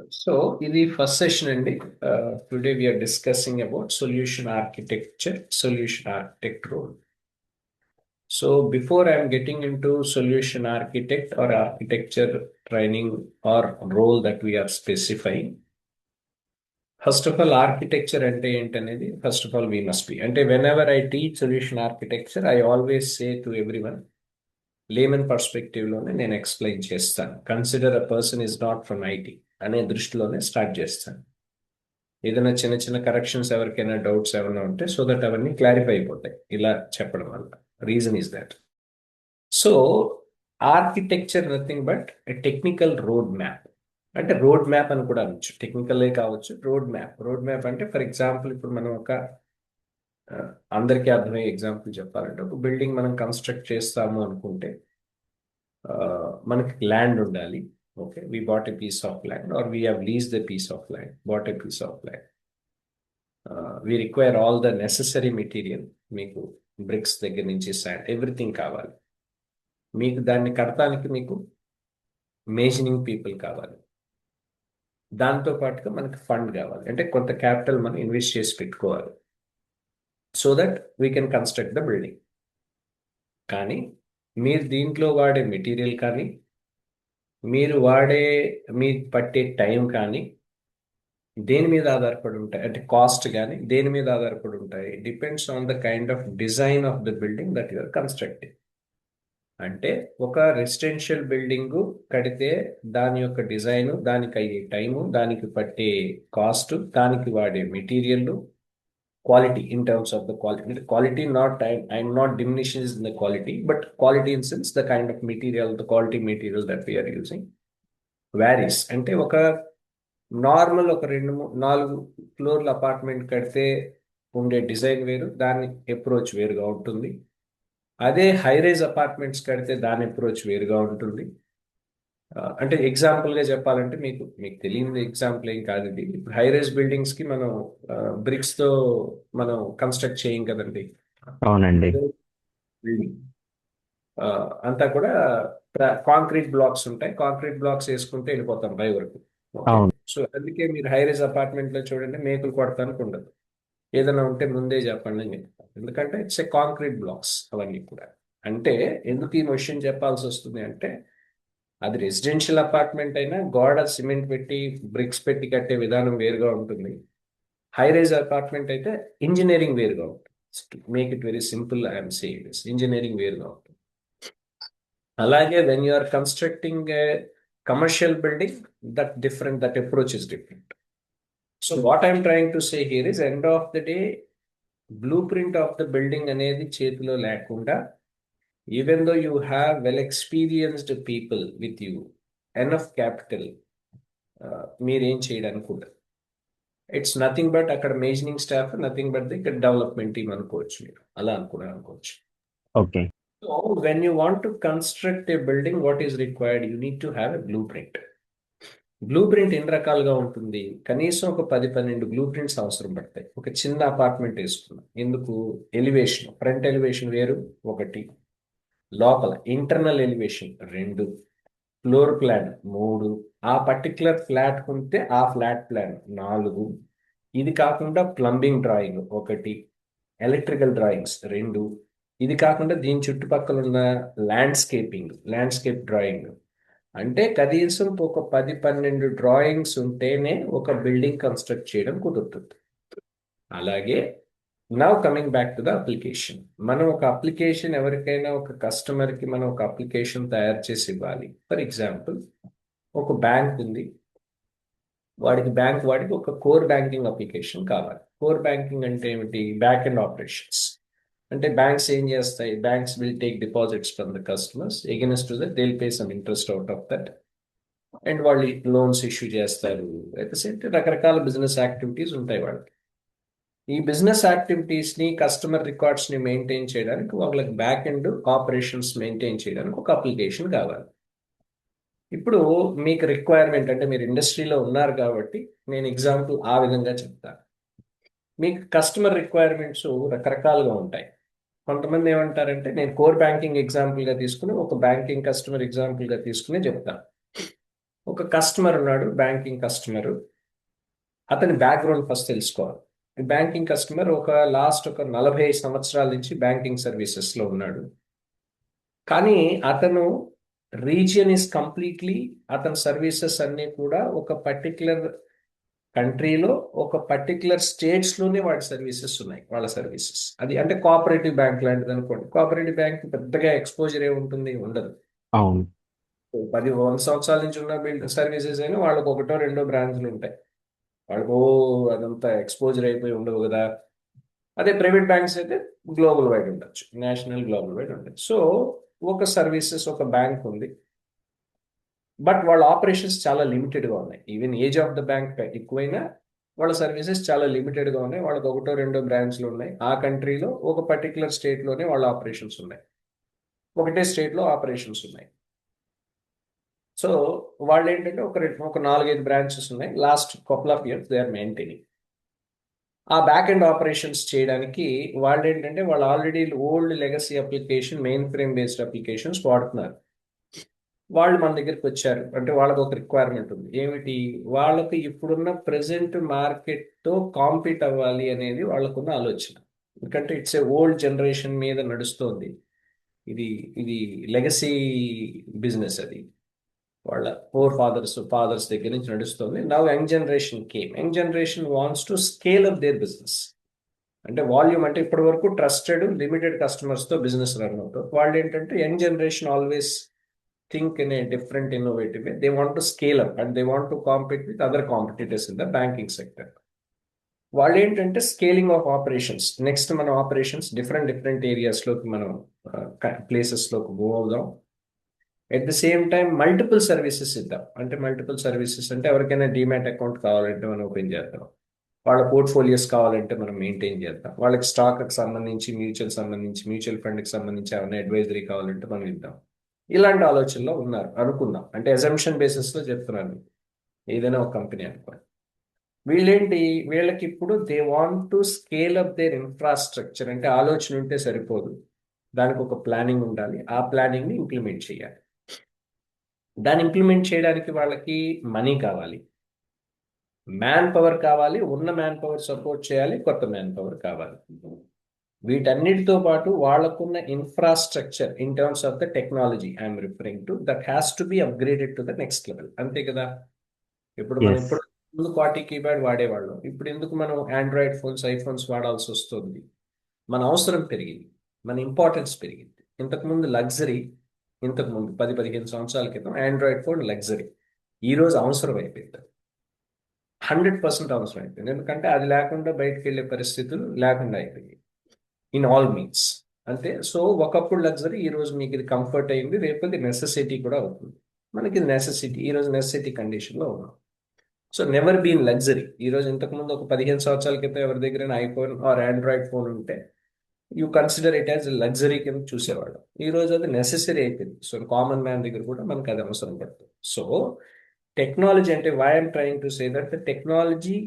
So, in the first session, Andy, today we are discussing about solution architecture, solution architect role. So, before I'm getting into solution architect or architecture training or role that we are specifying, first of all, architecture ante ఏంటనేది first of all we must be. అంటే whenever I teach solution architecture, I always say to everyone, layman perspective లోనే నేను explain చేస్తాను. Consider a person is not from IT అనే దృష్టిలోనే start చేస్తాను. ఏదైనా చిన్న చిన్న కరెక్షన్స్ ఎవరికైనా డౌట్స్ ఏమైనా ఉంటే సో దట్ అవన్నీ క్లారిఫై అయిపోతాయి ఇలా చెప్పడం వల్ల. Reason is that. So architecture nothing but technical road map. అంటే రోడ్ మ్యాప్ అని కూడా అనొచ్చు, టెక్నికలే కావచ్చు. రోడ్ మ్యాప్, రోడ్ మ్యాప్ అంటే ఫర్ ఎగ్జాంపుల్ ఇప్పుడు మనం ఒక ఆ, అందరికీ అర్థమయ్యే ఎగ్జాంపుల్ చెప్పాలంటే ఒక బిల్డింగ్ మనం కన్స్ట్రక్ట్ చేస్తాము అనుకుంటే మనకి ల్యాండ్ ఉండాలి. Okay, we bought a piece of land or we have lease the piece of land, bought a piece of land. We require all the necessary material. మీకు బ్రిక్స్ దగ్గర నుంచి శాండ్ ఎవ్రీథింగ్ కావాలి. మీకు దాన్ని కడటానికి మీకు మేజనింగ్ పీపుల్ కావాలి. దాంతో పాటుగా మనకి ఫండ్ కావాలి, అంటే కొంత క్యాపిటల్ మనం ఇన్వెస్ట్ చేసి పెట్టుకోవాలి so that we can construct the building. కానీ మీరు దీంట్లో వాడే మెటీరియల్ కానీ మీరు వాడే మీరు పట్టే టైం కానీ దేని మీద ఆధారపడి ఉంటాయి అంటే కాస్ట్ కానీ దేని మీద ఆధారపడి ఉంటాయి? Depends on the kind of design of the building that you're constructing. అంటే ఒక రెసిడెన్షియల్ బిల్డింగ్ కడితే దాని యొక్క డిజైన్, దానికి అయ్యే టైము, దానికి పట్టే కాస్ట్, దానికి వాడే material, quality in terms of the quality. Quality not I'm not diminishing in the quality, but quality in sense the kind of material, the quality material that we're using varies. అంటే ఒక normal ఒక 2 4 ఫ్లోర్ల apartment కడితే ఉండే design వేరు, దాని approach వేరుగా ఉంటుంది. అదే హైరైజ్ అపార్ట్మెంట్స్ కడితే దాని అప్రోచ్ వేరుగా ఉంటుంది. అంటే ఎగ్జాంపుల్ గా చెప్పాలంటే మీకు మీకు తెలియని ఎగ్జాంపుల్ ఏం కాదు ఇది. హైరైజ్ బిల్డింగ్స్ కి మనం బ్రిక్స్ తో మనం కన్స్ట్రక్ట్ చేయం కదండి. అవునండి. బిల్డింగ్ అంతా కూడా కాంక్రీట్ బ్లాక్స్ ఉంటాయి. కాంక్రీట్ బ్లాక్స్ వేసుకుంటే వెళ్ళిపోతాం పై వరకు. ఓకే, అవును. సో అందుకే మీరు హైరైజ్ అపార్ట్మెంట్ లో చూడండి, మేకులు కొడతానికి ఉండదు. ఏదైనా ఉంటే ముందే చెప్పండి అని చెప్తాను. ఎందుకంటే ఇట్స్ ఏ కాంక్రీట్ బ్లాక్స్ అవన్నీ కూడా. అంటే ఎందుకు ఈ క్వశ్చన్ చెప్పాల్సి వస్తుంది అంటే అది రెసిడెన్షియల్ అపార్ట్మెంట్ అయినా గోడ సిమెంట్ పెట్టి బ్రిక్స్ పెట్టి కట్టే విధానం వేరుగా ఉంటుంది. హై రైజ్ అపార్ట్మెంట్ అయితే ఇంజనీరింగ్ వేరుగా ఉంటుంది. Make it very simple, I'm saying this, engineering వేరుగా ఉంటుంది. అలాగే when you are constructing a commercial building, that different, that approach is different. So what I'm trying to say here is end of the day blueprint of the building అనేది చేతిలో లేకుండా, even though you have well experienced people with you, enough capital, మీరేం చేయడానికి కూడా it's nothing but అక్కడ మేజనింగ్ staff, nothing but the ఇక్కడ development team అనుకోవచ్చు, మీరు అలా అనుకోవచ్చు. Okay. So when you want to construct a building, what is required? You need to have a blue print. Blue print ఎన్ని రకాలుగా ఉంటుంది? కనీసం ఒక 10 12 బ్లూ ప్రింట్స్ అవసరం పడతాయి. ఒక చిన్న అపార్ట్మెంట్ వేసుకున్నాం, ఎందుకు? ఎలివేషన్, ఫ్రంట్ ఎలివేషన్ వేరు ఒకటి, లోపల ఇంటర్నల్ ఎలివేషన్ 2, ఫ్లోర్ ప్లాన్ 3, ఆ పర్టికులర్ ఫ్లాట్ ఉంటే ఆ ఫ్లాట్ ప్లాన్ 4, ఇది కాకుండా ప్లంబింగ్ డ్రాయింగ్ 1, ఎలక్ట్రికల్ డ్రాయింగ్స్ 2, ఇది కాకుండా దీని చుట్టుపక్కల ఉన్న ల్యాండ్స్కేప్ డ్రాయింగ్. అంటే కనీసం ఒక 10 12 డ్రాయింగ్స్ ఉంటేనే ఒక బిల్డింగ్ కన్స్ట్రక్ట్ చేయడం కుదురుతుంది. అలాగే now coming back to the application. మనం ఒక అప్లికేషన్ ఎవరికైనా ఒక కస్టమర్కి మనం ఒక అప్లికేషన్ తయారు చేసి ఇవ్వాలి. ఫర్ ఎగ్జాంపుల్ ఒక బ్యాంక్ ఉంది, వాడికి ఒక కోర్ బ్యాంకింగ్ అప్లికేషన్ కావాలి. కోర్ బ్యాంకింగ్ అంటే ఏమిటి? Back and operations. అంటే బ్యాంక్స్ ఏం చేస్తాయి? Banks will take deposits from the customers, against to that they will pay some interest out of that, and వాళ్ళు లోన్స్ ఇష్యూ చేస్తారు. అయితే రకరకాల బిజినెస్ యాక్టివిటీస్ ఉంటాయి వాళ్ళకి. ఈ బిజినెస్ యాక్టివిటీస్ ని, కస్టమర్ రికార్డ్స్ ని మెయింటైన్ చేయడానికి వాళ్ళకి బ్యాక్ అండ్ ఆపరేషన్స్ మెయింటైన్ చేయడానికి ఒక అప్లికేషన్ కావాలి. ఇప్పుడు మీకు రిక్వైర్మెంట్ అంటే మీరు ఇండస్ట్రీలో ఉన్నారు కాబట్టి నేను ఎగ్జాంపుల్ ఆ విధంగా చెప్తాను. మీకు కస్టమర్ రిక్వైర్మెంట్స్ రకరకాలుగా ఉంటాయి. కొంతమంది ఏమంటారంటే నేను కోర్ బ్యాంకింగ్ ఎగ్జాంపుల్గా తీసుకుని, ఒక బ్యాంకింగ్ కస్టమర్ ఎగ్జాంపుల్గా తీసుకుని చెప్తాను. ఒక కస్టమర్ ఉన్నాడు, బ్యాంకింగ్ కస్టమర్. అతని బ్యాక్గ్రౌండ్ ఫస్ట్ తెలుసుకోవాలి. బ్యాంకింగ్ కస్టమర్ లాస్ట్ ఒక 45 సంవత్సరాల నుంచి బ్యాంకింగ్ సర్వీసెస్ లో ఉన్నాడు. కానీ అతను రీజియన్ ఇస్ కంప్లీట్లీ, అతని సర్వీసెస్ అన్ని కూడా ఒక పర్టికులర్ కంట్రీలో ఒక పర్టికులర్ స్టేట్స్ లోనే వాటి సర్వీసెస్ ఉన్నాయి. వాళ్ళ సర్వీసెస్ అది అంటే కోఆపరేటివ్ బ్యాంక్ లాంటిది అనుకోండి. కోఆపరేటివ్ బ్యాంక్ పెద్దగా ఎక్స్పోజర్ ఏముంటుంది, ఉండదు. అవును. 100 సంవత్సరాల నుంచి ఉన్న బిల్డ్ సర్వీసెస్ అయినా వాళ్ళకి ఒకటో రెండో బ్రాంచ్లు ఉంటాయి. వాళ్ళకు అదంతా ఎక్స్పోజర్ అయిపోయి ఉండవు కదా. అదే ప్రైవేట్ బ్యాంక్స్ అయితే గ్లోబల్ వైడ్ ఉండొచ్చు, నేషనల్ గ్లోబల్ వైడ్ ఉండొచ్చు. సో ఒక సర్వీసెస్ ఒక బ్యాంక్ ఉంది, బట్ వాళ్ళ ఆపరేషన్స్ చాలా లిమిటెడ్గా ఉన్నాయి. Even age of the bank ఎక్కువైనా వాళ్ళ సర్వీసెస్ చాలా లిమిటెడ్గా ఉన్నాయి. వాళ్ళకి ఒకటో రెండో బ్రాంచ్లు ఉన్నాయి. ఆ కంట్రీలో ఒక పర్టికులర్ స్టేట్లోనే వాళ్ళ ఆపరేషన్స్ ఉన్నాయి, ఒకటే స్టేట్లో ఆపరేషన్స్ ఉన్నాయి. సో వాళ్ళు ఏంటంటే ఒక 4-5 బ్రాంచెస్ ఉన్నాయి. Last couple of years they are maintaining. ఆ బ్యాక్ ఎండ్ ఆపరేషన్స్ చేయడానికి వాళ్ళు ఏంటంటే వాళ్ళు already old legacy application, mainframe based applications వాడుతున్నారు. వాళ్ళు మన దగ్గరికి వచ్చారు అంటే వాళ్ళకి ఒక రిక్వైర్మెంట్ ఉంది. ఏమిటి? వాళ్ళకి ఇప్పుడున్న ప్రెసెంట్ మార్కెట్తో కాంపీట్ అవ్వాలి అనేది వాళ్ళకున్న ఆలోచన. ఎందుకంటే ఇట్స్ ఏ ఓల్డ్ జనరేషన్ మీద నడుస్తోంది. ఇది ఇది లెగసీ బిజినెస్. అది వాళ్ళ ఫాదర్స్ దగ్గర నుంచి నడుస్తుంది. Now young generation came. Young generation wants to scale up their business. అంటే వాల్యూమ్, అంటే ఇప్పటి వరకు ట్రస్టెడ్ లిమిటెడ్ కస్టమర్స్ తో బిజినెస్ రన్ అవుతుంది. వాళ్ళు ఏంటంటే young generation always think in a different innovative way. They want to scale up and they want to compete with other competitors in the banking sector. వాళ్ళు ఏంటంటే scaling of operations. Next మన operations different different ఏరియాస్లోకి మనం ప్లేసెస్లోకి move అవుదాం. At the same time multiple services ఇద్దాం. అంటే multiple services అంటే ఎవరికైనా demat account కావాలంటే మనం ఓపెన్ చేద్దాం, వాళ్ళ పోర్ట్ఫోలియోస్ కావాలంటే మనం మెయింటైన్ చేద్దాం, వాళ్ళకి స్టాక్కి సంబంధించి మ్యూచువల్ ఫండ్కి సంబంధించి ఏమైనా అడ్వైజరీ కావాలంటే మనం ఇద్దాం. ఇలాంటి ఆలోచనలో ఉన్నారు అనుకుందాం. అంటే అజంప్షన్ బేసిస్లో చెప్తున్నాను. ఏదైనా ఒక కంపెనీ అనుకోండి. వీళ్ళేంటి, వీళ్ళకి ఇప్పుడు they want to scale up their infrastructure. అంటే ఆలోచన ఉంటే సరిపోదు, దానికి ఒక ప్లానింగ్ ఉండాలి. ఆ ప్లానింగ్ని ఇంప్లిమెంట్ చేయాలి. దాన్ని ఇంప్లిమెంట్ చేయడానికి వాళ్ళకి మనీ కావాలి, మ్యాన్ పవర్ కావాలి, ఉన్న మ్యాన్ పవర్ సపోర్ట్ చేయాలి, కొత్త మ్యాన్ పవర్ కావాలి. వీటన్నిటితో పాటు వాళ్ళకున్న infrastructure in terms of the technology I'm referring to that has to B upgraded to the next level. అంతే కదా. ఇప్పుడు మనం ఎస్. ఇప్పుడు ముందు క్వార్టీ కీప్యాడ్ వాడేవాళ్ళం. ఇప్పుడు ఎందుకు మనం ఆండ్రాయిడ్ ఫోన్స్, ఐఫోన్స్ వాడాల్సి వస్తుంది? మన అవసరం పెరిగింది, మన ఇంపార్టెన్స్ పెరిగింది. ఇంతకుముందు లగ్జరీ, ఇంతకుముందు 10-15 సంవత్సరాల క్రితం ఆండ్రాయిడ్ ఫోన్ లగ్జరీ. ఈరోజు అవసరం అయిపోయింది, 100% అవసరం అయిపోయింది. ఎందుకంటే అది లేకుండా బయటకు వెళ్ళే పరిస్థితులు లేకుండా అయిపోయింది ఇన్ ఆల్ మీన్స్. అంతే. సో ఒకప్పుడు లగ్జరీ, ఈ రోజు మీకు ఇది కంఫర్ట్ అయింది, రేపు ఇది నెసెసిటీ కూడా అవుతుంది. మనకి నెసెసిటీ, ఈ రోజు నెసెసిటీ కండిషన్లో ఉన్నాం. So never been luxury. ఈ రోజు ఇంతకుముందు ఒక 15 సంవత్సరాల క్రితం ఎవరి దగ్గర ఐఫోన్ ఆర్ ఆండ్రాయిడ్ ఫోన్ ఉంటే you consider it as luxury కింద చూసేవాడు. ఈ రోజు అది నెసెసరీ అయిపోయింది. సో కామన్ మ్యాన్ దగ్గర కూడా మనకి అది అవసరం పడుతుంది. సో టెక్నాలజీ అంటే why I'm trying to say that the technology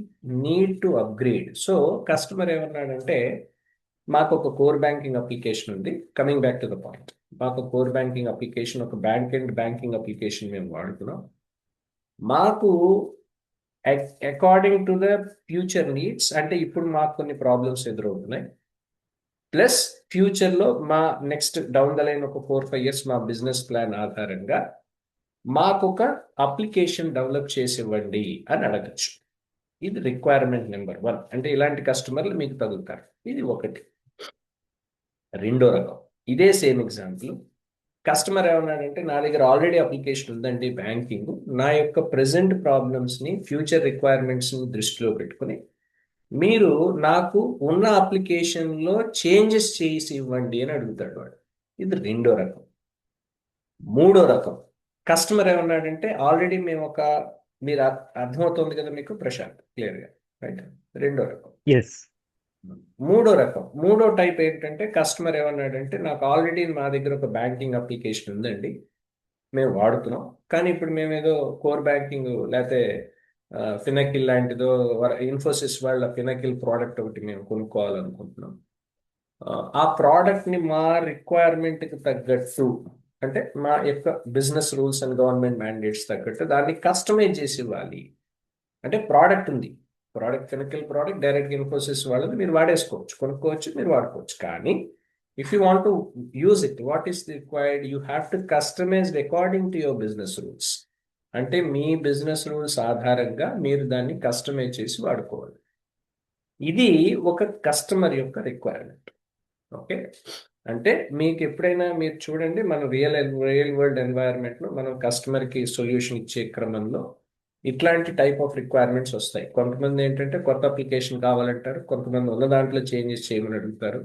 need to upgrade. So customer ఏమన్నాడంటే, మాకు ఒక కోర్ బ్యాంకింగ్ అప్లికేషన్ ఉంది. Coming back to the point, మాకు కోర్ బ్యాంకింగ్ అప్లికేషన్, ఒక బ్యాంక్ అండ్ బ్యాంకింగ్ అప్లికేషన్ మేము వాడుతున్నాం. మాకు according to the future needs, అంటే ఇప్పుడు మాకు కొన్ని ప్రాబ్లమ్స్ ఎదురవుతున్నాయి, ప్లస్ ఫ్యూచర్లో మా నెక్స్ట్ డౌన్ ద లైన్ ఒక 4-5 ఇయర్స్ మా బిజినెస్ ప్లాన్ ఆధారంగా మాకు ఒక అప్లికేషన్ డెవలప్ చేసి ఇవ్వండి అని అడగచ్చు. ఇది రిక్వైర్మెంట్ నెంబర్ 1. అంటే ఇలాంటి కస్టమర్లు మీకు తగులుతారు. ఇది ఒకటి. రెండో రకం, ఇదే సేమ్ ఎగ్జాంపుల్. కస్టమర్ ఏమన్నాడంటే, నా దగ్గర ఆల్రెడీ అప్లికేషన్ ఉందండి బ్యాంకింగ్, నా యొక్క ప్రెసెంట్ ప్రాబ్లమ్స్ని, ఫ్యూచర్ రిక్వైర్మెంట్స్ని దృష్టిలో పెట్టుకుని మీరు నాకు ఉన్న అప్లికేషన్లో చేంజెస్ చేసి ఇవ్వండి అని అడుగుతాడు వాడు. ఇది రెండో రకం. మూడో రకం, కస్టమర్ ఏమన్నాడంటే, ఆల్రెడీ మేము మీరు అర్థమవుతుంది కదా మీకు ప్రశాంత్, క్లియర్గా, రైట్? రెండో రకం. ఎస్. మూడో టైప్ ఏంటంటే, కస్టమర్ ఏమన్నాడంటే, నాకు ఆల్రెడీ మా దగ్గర ఒక బ్యాంకింగ్ అప్లికేషన్ ఉందండి, మేము వాడుతున్నాం, కానీ ఇప్పుడు మేము ఏదో కోర్ బ్యాంకింగ్ లేకపోతే ఫినకిల్ లాంటిదో, ఇన్ఫోసిస్ వాళ్ళ ఫినకిల్ ప్రోడక్ట్ ఒకటి మేము కొనుక్కోవాలనుకుంటున్నాం. ఆ ప్రోడక్ట్ని మా రిక్వైర్మెంట్కి తగ్గట్టు అంటే మా యొక్క business rules and government mandates తగ్గట్టు దాన్ని కస్టమైజ్ చేసి ఇవ్వాలి. అంటే ప్రోడక్ట్ ఉంది, product chemical product direct Infosys వాళ్ళది మీరు వాడేసుకోవచ్చు, కొనుక్కోవచ్చు, మీరు వాడుకోవచ్చు. కానీ if you want to use it, what is required, you have to customize according to your business rules. అంటే మీ బిజినెస్ రూల్స్ ఆధారంగా మీరు దాన్ని కస్టమైజ్ చేసి వాడుకోవాలి. ఇది ఒక కస్టమర్ యొక్క రిక్వైర్మెంట్. ఓకే, అంటే మీకు ఎప్పుడైనా మీరు చూడండి, మన రియల్ వరల్డ్ ఎన్వైరన్మెంట్లో మనం కస్టమర్కి సొల్యూషన్ ఇచ్చే క్రమంలో ఇట్లాంటి టైప్ ఆఫ్ రిక్వైర్మెంట్స్ వస్తాయి. కొంతమంది ఏంటంటే కొత్త అప్లికేషన్ కావాలంటారు, కొంతమంది ఉన్న దాంట్లో చేంజెస్ చేయమని అడుగుతారు,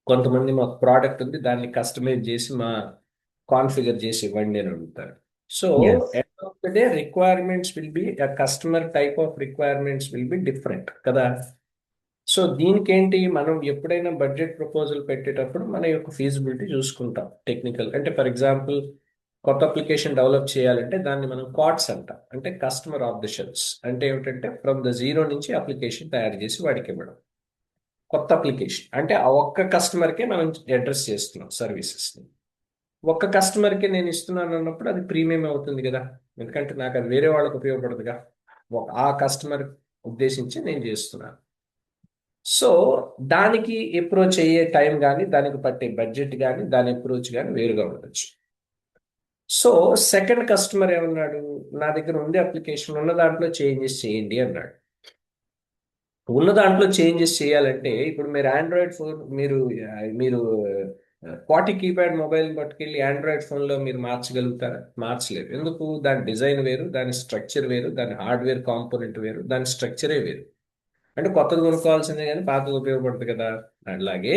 కొంతమంది మాకు ప్రోడక్ట్ ఉంది దాన్ని కస్టమైజ్ చేసి మా కాన్ఫిగర్ చేసి ఇవ్వండి అని అడుగుతారు. So yes. End of the day requirements will be, customer type of requirements will be different కదా. సో దీనికేంటి, మనం ఎప్పుడైనా బడ్జెట్ ప్రపోజల్ పెట్టేటప్పుడు మన యొక్క ఫీజిబిలిటీ చూసుకుంటాం. టెక్నికల్ అంటే ఫర్ ఎగ్జాంపుల్ కొత్త అప్లికేషన్ డెవలప్ చేయాలంటే దాన్ని మనం క్వాడ్స్ అంటాం, అంటే కస్టమర్ ఆఫ్ ది షెల్ఫ్స్. అంటే ఏమిటంటే ఫ్రమ్ ద జీరో నుంచి అప్లికేషన్ తయారు చేసి వాడికి ఇవ్వడం. కొత్త అప్లికేషన్ అంటే ఆ ఒక్క కస్టమర్కే మనం అడ్రస్ చేస్తున్నాం సర్వీసెస్ని. ఒక్క కస్టమర్కి నేను ఇస్తున్నాను అన్నప్పుడు అది ప్రీమియం అవుతుంది కదా, ఎందుకంటే నాకు అది వేరే వాళ్ళకి ఉపయోగపడదుగా, ఆ కస్టమర్ ఉద్దేశించి నేను చేస్తున్నాను. సో దానికి అప్రోచ్ అయ్యే టైం కానీ, దానికి పట్టే బడ్జెట్ కానీ, దాని అప్రోచ్ కానీ వేరుగా ఉండొచ్చు. సో సెకండ్ కస్టమర్ ఏమన్నాడు, నా దగ్గర ఉంది అప్లికేషన్, ఉన్న దాంట్లో చేంజెస్ చేయండి అన్నాడు. ఉన్న దాంట్లో చేంజెస్ చేయాలంటే ఇప్పుడు మీరు ఆండ్రాయిడ్ ఫోన్, మీరు 40 కీప్యాడ్ మొబైల్ పట్టుకెళ్ళి ఆండ్రాయిడ్ ఫోన్లో మీరు మార్చగలుగుతారా? మార్చలేరు. ఎందుకు? దాని డిజైన్ వేరు, దాని స్ట్రక్చర్ వేరు, దాని హార్డ్వేర్ కాంపోనెంట్ వేరు, దాని స్ట్రక్చరే వేరు. అంటే కొత్తది కొనుక్కోవాల్సిందే కానీ పాతది ఉపయోగపడుతుంది కదా. అలాగే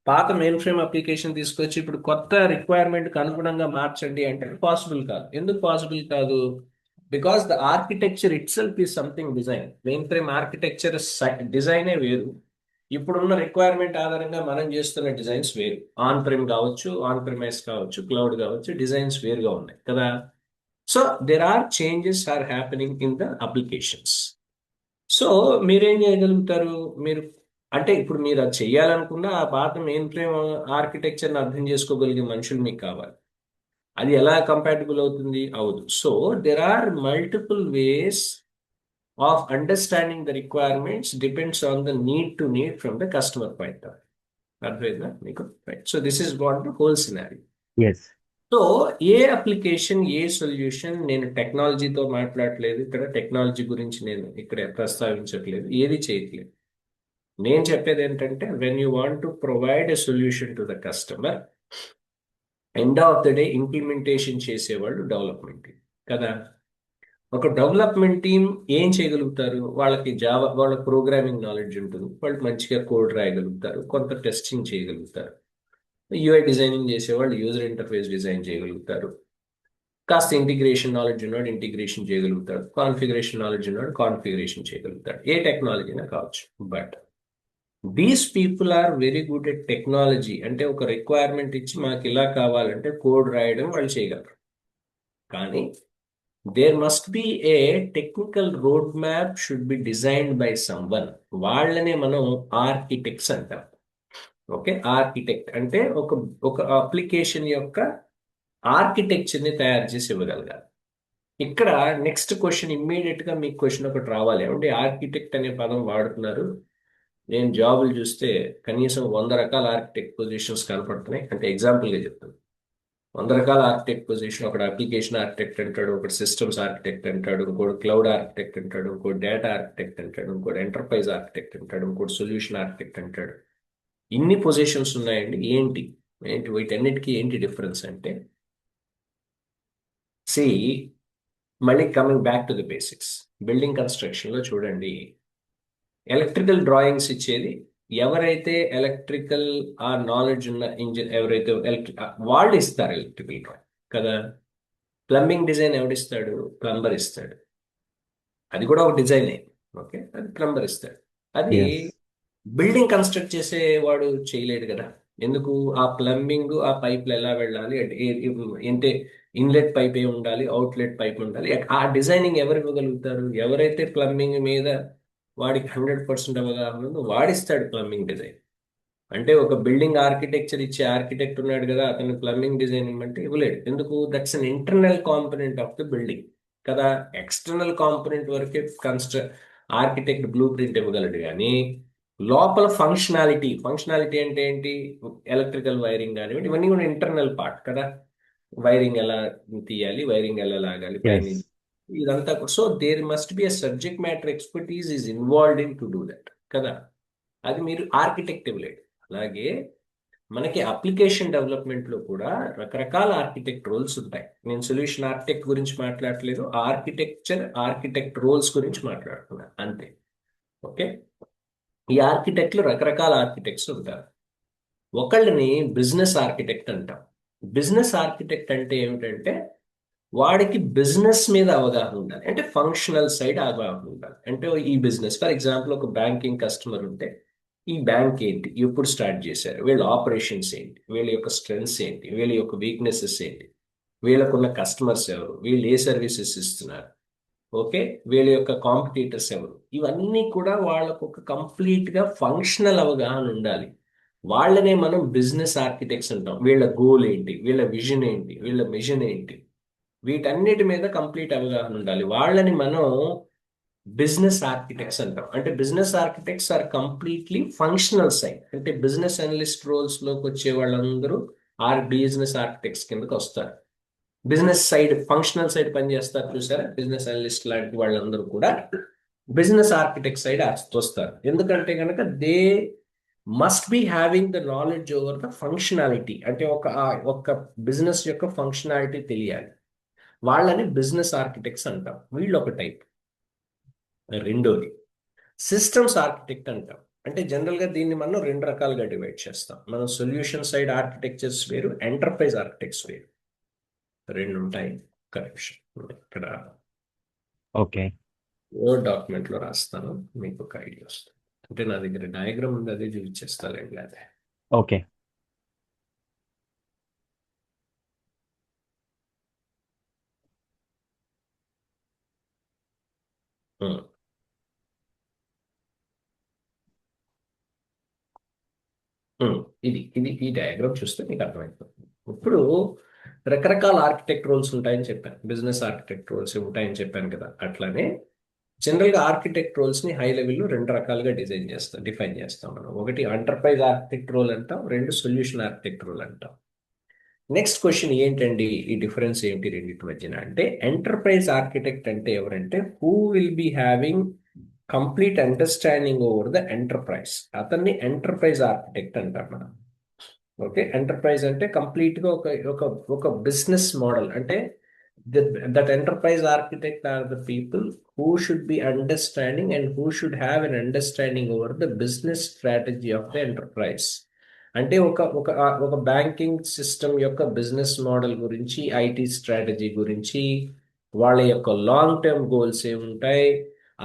పాత మెయిన్ ఫ్రేమ్ అప్లికేషన్ తీసుకొచ్చి ఇప్పుడు కొత్త రిక్వైర్మెంట్కి అనుగుణంగా మార్చండి అంటే పాసిబుల్ కాదు. ఎందుకు పాసిబుల్ కాదు? Because the architecture itself is something design. Mainframe architecture డిజైనే వేరు, ఇప్పుడున్న రిక్వైర్మెంట్ ఆధారంగా మనం చేస్తున్న డిజైన్స్ వేరు. ఆన్ ప్రిమ్ కావచ్చు, ఆన్ ప్రిమైస్ కావచ్చు, క్లౌడ్ కావచ్చు, డిజైన్స్ వేరుగా ఉన్నాయి కదా. So there are changes are happening in the applications. సో మీరేం చేయగలుగుతారు? మీరు అంటే ఇప్పుడు మీరు అది చెయ్యాలనుకున్న ఆ పాత మెయిన్ ఫ్రేమ్ ఆర్కిటెక్చర్ని అర్థం చేసుకోగలిగే మనుషులు మీకు కావాలి. అది ఎలా కంపాటబుల్ అవుతుంది? అవదు. So there are multiple ways of understanding the requirements, depends on the need from the customer point of. అర్థమైందా మీకు? Right. So this is what the whole scenario. Yes. So a application, a solution, నేను టెక్నాలజీతో మాట్లాడట్లేదు ఇక్కడ, technology గురించి నేను ఇక్కడ ప్రస్తావించట్లేదు, ఏది చేయట్లేదు. నేను చెప్పేది ఏంటంటే when you want to provide a solution to the customer, end of the day implementation చేసేవాళ్ళు డెవలప్మెంట్ టీం కదా. ఒక డెవలప్మెంట్ టీం ఏం చేయగలుగుతారు? వాళ్ళకి జావా, వాళ్ళకి ప్రోగ్రామింగ్ నాలెడ్జ్ ఉంటుంది, వాళ్ళు మంచిగా కోడ్ రాయగలుగుతారు, కొంత టెస్టింగ్ చేయగలుగుతారు. యూఐ డిజైనింగ్ చేసేవాళ్ళు యూజర్ ఇంటర్ఫేస్ డిజైన్ చేయగలుగుతారు, కాస్త ఇంటిగ్రేషన్ నాలెడ్జ్ ఉన్నాడు ఇంటిగ్రేషన్ చేయగలుగుతాడు, కాన్ఫిగరేషన్ నాలెడ్జ్ ఉన్నాడు కాన్ఫిగరేషన్ చేయగలుగుతాడు, ఏ టెక్నాలజీ అయినా కావచ్చు. But these people are very good at technology. అంటే ఒక రిక్వైర్మెంట్ ఇచ్చి మాకు ఇలా కావాలంటే కోడ్ రాయడం వాళ్ళు చేయగలరు. కానీ there must be a technical road map should be designed by someone. వాళ్ళనే మనం ఆర్కిటెక్ట్స్ అంటాం. ఓకే, ఆర్కిటెక్ట్ అంటే ఒక ఒక అప్లికేషన్ యొక్క ఆర్కిటెక్చర్ని తయారు చేసి ఇవ్వగలగాలి. ఇక్కడ నెక్స్ట్ క్వశ్చన్ ఇమ్మీడియట్ గా మీకు క్వశ్చన్ ఒకటి రావాలి, అంటే ఆర్కిటెక్ట్ అనే పదం వాడుతున్నారు, నేను జాబులు చూస్తే కనీసం 100 రకాల ఆర్కిటెక్ట్ పొజిషన్స్ కనపడుతున్నాయి. అంటే ఎగ్జాంపుల్గా చెప్తాను, 100 రకాల ఆర్కిటెక్ట్ పొజిషన్, ఒకటి అప్లికేషన్ ఆర్కిటెక్ట్ అంటాడు, ఒకటి సిస్టమ్స్ ఆర్కిటెక్ట్ అంటాడు, ఇంకోటి క్లౌడ్ ఆర్కిటెక్ట్ అంటాడు, ఇంకోటి డేటా ఆర్కిటెక్ట్ అంటాడు, ఇంకోటి ఎంటర్ప్రైజ్ ఆర్కిటెక్ట్ అంటాడు, ఇంకోటి సొల్యూషన్ ఆర్కిటెక్ట్ అంటాడు. ఇన్ని పొజిషన్స్ ఉన్నాయండి. ఏంటి ఏంటి వీటన్నిటికీ ఏంటి డిఫరెన్స్ అంటే, సి మళ్ళీ coming back to the basics, building కన్స్ట్రక్షన్లో చూడండి, ఎలక్ట్రికల్ డ్రాయింగ్స్ ఇచ్చేది ఎవరైతే ఎలక్ట్రికల్ ఆ నాలెడ్జ్ ఉన్న ఇంజన్, ఎవరైతే వాళ్ళు ఇస్తారు ఎలక్ట్రికల్ డ్రాయింగ్ కదా. ప్లంబింగ్ డిజైన్ ఎవడిస్తాడు? ప్లంబర్ ఇస్తాడు. అది కూడా ఒక డిజైనే. ఓకే, అది ప్లంబర్ ఇస్తాడు. అది ఎస్. బిల్డింగ్ కన్స్ట్రక్ట్ చేసేవాడు చేయలేడు కదా. ఎందుకు? ఆ ప్లంబింగ్, ఆ పైప్లు ఎలా వెళ్ళాలి, అంటే ఇన్లెట్ పైప్ ఏ ఉండాలి, అవుట్లెట్ పైప్ ఉండాలి, ఆ డిజైనింగ్ ఎవరు ఇవ్వగలుగుతారు? ఎవరైతే ప్లంబింగ్ మీద వాడికి 100% అవగాహన ఉందో వాడిస్తాడు ప్లంబింగ్ డిజైన్. అంటే ఒక బిల్డింగ్ ఆర్కిటెక్చర్ ఇచ్చే ఆర్కిటెక్ట్ ఉన్నాడు కదా, అతను ప్లంబింగ్ డిజైన్ ఇవ్వమంటే ఇవ్వలేడు. ఎందుకు? That's an internal component of the building కదా. ఎక్స్టర్నల్ కాంపోనెంట్ వరకే ఆర్కిటెక్ట్ బ్లూ ప్రింట్ ఇవ్వగలడు, కానీ లోపల ఫంక్షనాలిటీ అంటే ఏంటి? ఎలక్ట్రికల్ వైరింగ్ కానివ్వండి, ఇవన్నీ కూడా ఇంటర్నల్ పార్ట్ కదా. వైరింగ్ ఎలా తీయాలి, వైరింగ్ ఎలా లాగాలి పైన, ఎస్. ఇదంతా. So there must be a subject matter expertise is involved in to do that కదా. అది మీరు ఆర్కిటెక్ట్ ఇవ్వలేడు. అలాగే మనకి అప్లికేషన్ డెవలప్మెంట్ లో కూడా రకరకాల ఆర్కిటెక్ట్ రోల్స్ ఉంటాయి. నేను సొల్యూషన్ ఆర్కిటెక్ట్ గురించి మాట్లాడట్లేదు, ఆర్కిటెక్ట్ రోల్స్ గురించి మాట్లాడుతున్నాను అంతే. ఓకే. ఈ ఆర్కిటెక్ట్లు రకరకాల ఆర్కిటెక్ట్స్ ఉంటారు. ఒకళ్ళని బిజినెస్ ఆర్కిటెక్ట్ అంటాం. బిజినెస్ ఆర్కిటెక్ట్ అంటే ఏమిటంటే వాడికి బిజినెస్ మీద అవగాహన ఉండాలి, అంటే ఫంక్షనల్ సైడ్ అవగాహన ఉండాలి. అంటే ఈ బిజినెస్, ఫర్ ఎగ్జాంపుల్ ఒక బ్యాంకింగ్ కస్టమర్ ఉంటే ఈ బ్యాంక్ ఏంటి, ఎప్పుడు స్టార్ట్ చేశారు, వీళ్ళ ఆపరేషన్స్ ఏంటి, వీళ్ళ యొక్క స్ట్రెంగ్స్ ఏంటి, వీళ్ళ యొక్క వీక్నెసెస్ ఏంటి, వీళ్ళకున్న కస్టమర్స్ ఎవరు, వీళ్ళు ఏ సర్వీసెస్ ఇస్తున్నారు, ఓకే, వీళ్ళ యొక్క కాంపిటీటర్స్ ఎవరు, ఇవన్నీ కూడా వాళ్ళకు ఒక కంప్లీట్ గా ఫంక్షనల్ అవగాహన ఉండాలి. వాళ్ళనే మనం బిజినెస్ ఆర్కిటెక్ట్స్ అంటాం. వీళ్ళ గోల్ ఏంటి, వీళ్ళ విజన్ ఏంటి, వీళ్ళ మిషన్ ఏంటి, వీటన్నిటి మీద కంప్లీట్ అవగాహన ఉండాలి. వాళ్ళని మనం బిజినెస్ ఆర్కిటెక్ట్స్ అంటాం. అంటే business architects are completely functional side. అంటే బిజినెస్ అనలిస్ట్ రోల్స్ లోకి వచ్చే వాళ్ళందరూ బిజినెస్ ఆర్కిటెక్ట్స్ కిందకి వస్తారు. బిజినెస్ సైడ్, ఫంక్షనల్ సైడ్ పనిచేస్తారు చూసారా, బిజినెస్ అనలిస్ట్ లాంటి వాళ్ళందరూ కూడా బిజినెస్ ఆర్కిటెక్ట్ సైడ్ వస్తారు. ఎందుకంటే కనుక they must be having the knowledge over the functionality. అంటే ఒక బిజినెస్ యొక్క ఫంక్షనాలిటీ తెలియాలి. వాళ్ళని బిజినెస్ ఆర్కిటెక్ట్స్ అంటాం. వీళ్ళు ఒక టైప్. రెండోది సిస్టమ్స్ ఆర్కిటెక్ట్ అంటాం. అంటే జనరల్ గా దీన్ని మనం రెండు రకాలుగా డివైడ్ చేస్తాం. మనం సొల్యూషన్ సైడ్ ఆర్కిటెక్చర్స్ వేరు, ఎంటర్ప్రైజ్ ఆర్కిటెక్ట్స్ వేరు, రెండు ఉంటాయి. ఒక్క నిమిషం, ఇక్కడ ఓకే. వర్డ్ డాక్యుమెంట్ లో రాస్తాను, మీకు ఒక ఐడియా వస్తుంది. అంటే నా దగ్గర డయాగ్రామ్ ఉంది, అదే చూపించేస్తానండి. అదే ఓకే. ఉమ్, ఉమ్, ఇది ఈ డయాగ్రామ్ చూస్తే మీకు అర్థమైపోతుంది. ఇప్పుడు రకరకాల ఆర్కిటెక్ట్ రోల్స్ ఉంటాయని చెప్పాను, బిజినెస్ ఆర్కిటెక్ట్ రోల్స్ ఉంటాయని చెప్పాను కదా. అట్లానే జనరల్ గా ఆర్కిటెక్ట్ రోల్స్ ని హై లెవెల్లో రెండు రకాలుగా డిఫైన్ చేస్తాం మనం. ఒకటి ఎంటర్ప్రైజ్ ఆర్కిటెక్ట్ రోల్ అంటాం, రెండు సొల్యూషన్ ఆర్కిటెక్ట్ రోల్ అంటాం. నెక్స్ట్ క్వశ్చన్ ఏంటండి, ఈ డిఫరెన్స్ ఏంటి రెండింటి మధ్యన అంటే, ఎంటర్ప్రైజ్ ఆర్కిటెక్ట్ అంటే ఎవరంటే who will be having complete understanding over the enterprise. అతన్ని ఎంటర్ప్రైజ్ ఆర్కిటెక్ట్ అంటాం మనం. ఓకే. ఎంటర్ప్రైజ్ అంటే కంప్లీట్ గా ఒక ఒక ఒక బిజినెస్ మోడల్. అంటే that enterprise architect are the people who should be understanding and who should have an understanding over the business strategy of the enterprise. అంటే ఒక బ్యాంకింగ్ సిస్టమ్ యొక్క బిజినెస్ మోడల్ గురించి, ఐటీ స్ట్రాటజీ గురించి, వాళ్ళ యొక్క long term goals ఏముంటాయి,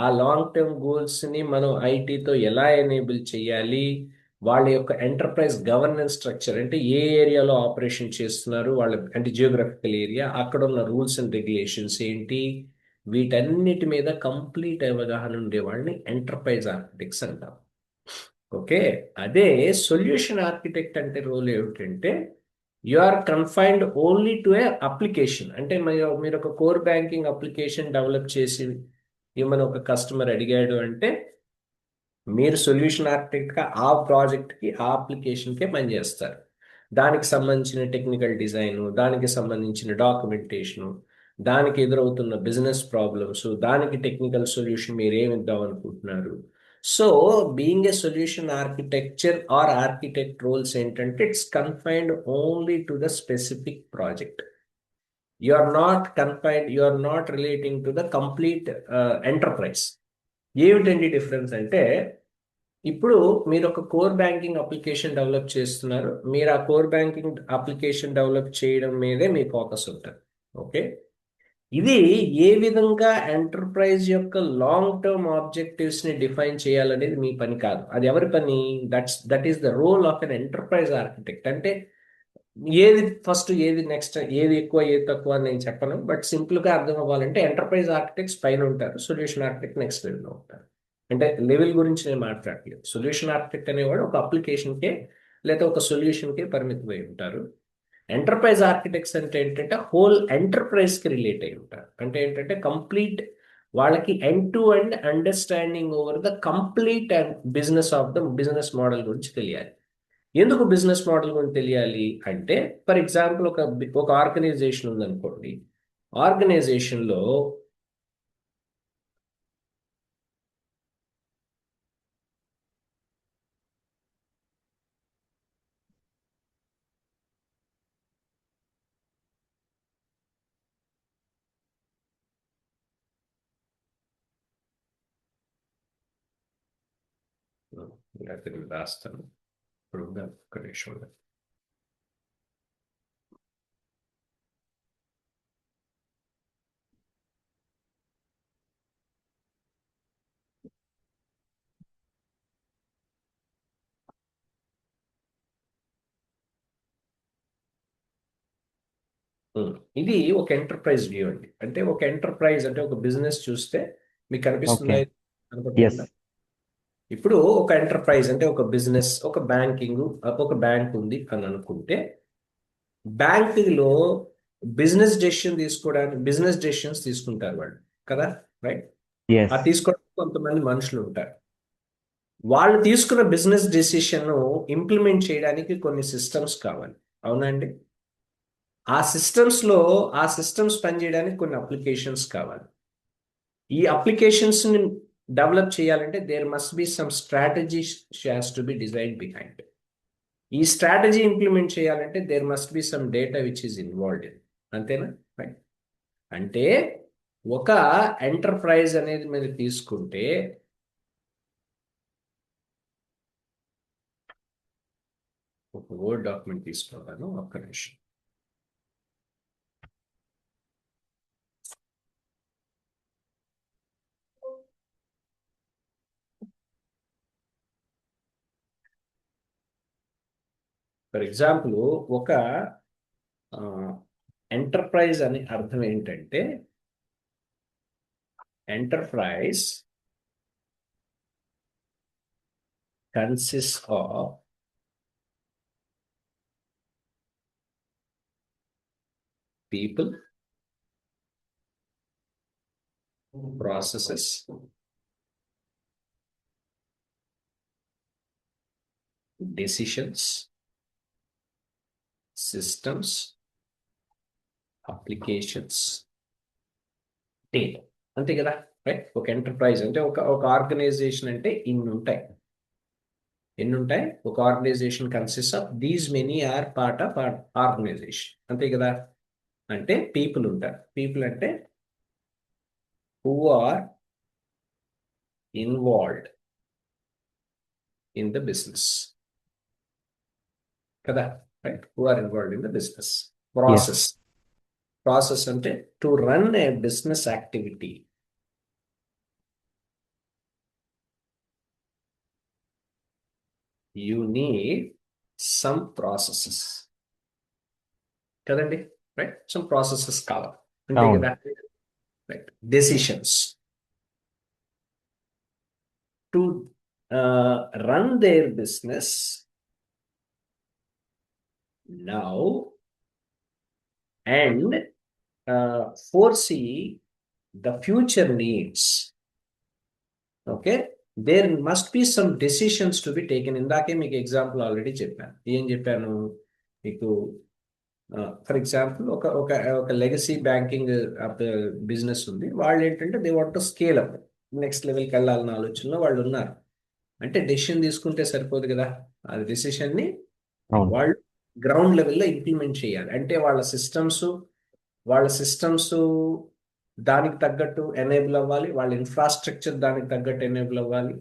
ఆ long term goals ని మనం ఐటీతో ఎలా ఎనేబుల్ చేయాలి, వాళ్ళ యొక్క ఎంటర్ప్రైజ్ గవర్నెన్స్ స్ట్రక్చర్, అంటే ఏ ఏరియాలో ఆపరేషన్ చేస్తున్నారు వాళ్ళ, అంటే జియోగ్రఫికల్ ఏరియా, అక్కడ ఉన్న రూల్స్ అండ్ రెగ్యులేషన్స్ ఏంటి, వీటన్నిటి మీద కంప్లీట్ అవగాహన ఉండే వాళ్ళని ఎంటర్ప్రైజ్ ఆర్కిటెక్ట్స్ అంటాం. ఓకే. అదే సొల్యూషన్ ఆర్కిటెక్ట్ అంటే రోల్ ఏమిటంటే, you are confined only to a application. అంటే మీరు ఒక కోర్ బ్యాంకింగ్ అప్లికేషన్ డెవలప్ చేసి ఇవ్వమని ఒక కస్టమర్ అడిగాడు అంటే, మీరు సొల్యూషన్ ఆర్కిటెక్ట్ గా ఆ ప్రాజెక్ట్ కి, ఆ అప్లికేషన్ కే పనిచేస్తారు. దానికి సంబంధించిన టెక్నికల్ డిజైన్, దానికి సంబంధించిన డాక్యుమెంటేషన్, దానికి ఎదురవుతున్న బిజినెస్ ప్రాబ్లమ్స్, దానికి టెక్నికల్ సొల్యూషన్ మీరు ఏమి ఇద్దాం అనుకుంటున్నారు. So being a solution architecture or architect roles ఏంటంటే, it's confined only to the specific project. You are not relating to the complete enterprise. ఏమిటండి డిఫరెన్స్ అంటే, ఇప్పుడు మీరు ఒక కోర్ బ్యాంకింగ్ అప్లికేషన్ డెవలప్ చేస్తున్నారు, మీరు ఆ కోర్ బ్యాంకింగ్ అప్లికేషన్ డెవలప్ చేయడం మీదే మీ ఫోకస్ ఉంటుంది. ఓకే. ఇది ఏ విధంగా ఎంటర్ప్రైజ్ యొక్క లాంగ్ టర్మ్ ఆబ్జెక్టివ్స్ ని డిఫైన్ చేయాలనేది మీ పని కాదు, అది ఎవరి పని? That is the role of an enterprise architect. అంటే ఏది ఫస్ట్, ఏది నెక్స్ట్, ఏది ఎక్కువ ఏది తక్కువ అని నేను చెప్పను, బట్ సింపుల్ గా అర్థం అవ్వాలంటే ఎంటర్ప్రైజ్ ఆర్కిటెక్ట్స్ పైన ఉంటారు, సొల్యూషన్ ఆర్కిటెక్ట్ నెక్స్ట్ లెవెల్లో ఉంటారు. అంటే లెవెల్ గురించి నేను మాట్లాడలేదు. సొల్యూషన్ ఆర్కిటెక్ట్ అనేవాడు ఒక అప్లికేషన్ కే లేదా ఒక సొల్యూషన్కే పరిమితమై ఉంటారు. ఎంటర్ప్రైజ్ ఆర్కిటెక్ట్స్ అంటే ఏంటంటే హోల్ ఎంటర్ప్రైజ్కి రిలేట్ అయి ఉంటారు. అంటే ఏంటంటే కంప్లీట్ వాళ్ళకి end to end understanding over the complete business of the business model గురించి తెలియాలి. ఎందుకు బిజినెస్ మోడల్ గురించి తెలియాలి అంటే, ఫర్ ఎగ్జాంపుల్ ఒక ఆర్గనైజేషన్ ఉందనుకోండి. ఆర్గనైజేషన్లో లేకపోతే నేను రాస్తాను ఇప్పుడు ఒక్క నిమిషం. ఇది ఒక ఎంటర్ప్రైజ్ వ్యూ అండి. అంటే ఒక ఎంటర్ప్రైజ్ అంటే ఒక బిజినెస్ చూస్తే మీకు కనిపిస్తుందా? ఓకే. కనపడుతుందా? ఎస్. ఇప్పుడు ఒక ఎంటర్ప్రైజ్ అంటే ఒక బిజినెస్, ఒక బ్యాంకింగ్, ఒక బ్యాంక్ ఉంది అని అనుకుంటే, బ్యాంకింగ్లో బిజినెస్ డెసిషన్స్ తీసుకుంటారు వాళ్ళు కదా, రైట్? ఆ ఎస్. తీసుకోవడానికి కొంతమంది మనుషులు ఉంటారు. వాళ్ళు తీసుకున్న బిజినెస్ డెసిషన్ ఇంప్లిమెంట్ చేయడానికి కొన్ని సిస్టమ్స్ కావాలి, అవునండి? ఆ సిస్టమ్స్ పనిచేయడానికి కొన్ని అప్లికేషన్స్ కావాలి. ఈ అప్లికేషన్స్ ని డెవలప్ చేయాలంటే there must be some strategy has to be design behind. ఈ స్ట్రాటజీ ఇంప్లిమెంట్ చేయాలంటే there must be some data which is involved in. అంతేనా? రైట్. అంటే ఒక ఎంటర్ప్రైజ్ అనేది మీరు తీసుకుంటే ఒక వర్డ్ డాక్యుమెంట్ తీసుకుంటాను, ఒక్క నిమిషం. ఫర్ ఎగ్జాంపుల్ ఒక ఎంటర్ప్రైజ్ అని అర్థం ఏంటంటే, enterprise consists of people, processes, decisions, systems, applications, data. అంతే కదా, రైట్? ఒక ఎంటర్ప్రైజ్ అంటే ఒక ఆర్గనైజేషన్ అంటే ఇన్ని ఉంటాయి. ఒక organization consist of these many are part of organization. అంతే కదా. అంటే పీపుల్ ఉంటారు. పీపుల్ అంటే who are involved in the business కదా, right? Who are involved in the business. Yes. Process అంటే to run a business activity. You need some processes కదండి, right? Some processes కావాలి, అంతే అవును. కదా, right? Decisions to run their business now and foresee the future needs. Okay, there must be some decisions to be taken. ఇందాకే మీకు example already చెప్పాను. ఏం చెప్పాను మీకు? ఫర్ ఎగ్జాంపుల్ ఒక ఒక ఒక లెగసీ బ్యాంకింగ్ బిజినెస్ ఉంది. వాళ్ళు ఏంటంటే they want to scale up, next లెవెల్కి వెళ్ళాలన్న ఆలోచనలో వాళ్ళు ఉన్నారు. అంటే డెసిషన్ తీసుకుంటే సరిపోదు కదా, ఆ డెసిషన్ని అవును. వాళ్ళు గ్రౌండ్ లెవెల్లో ఇంప్లిమెంట్ చేయాలి. అంటే వాళ్ళ సిస్టమ్స్ దానికి తగ్గట్టు ఎనేబుల్ అవ్వాలి, వాళ్ళ ఇన్ఫ్రాస్ట్రక్చర్ దానికి తగ్గట్టు ఎనేబుల్ అవ్వాలి,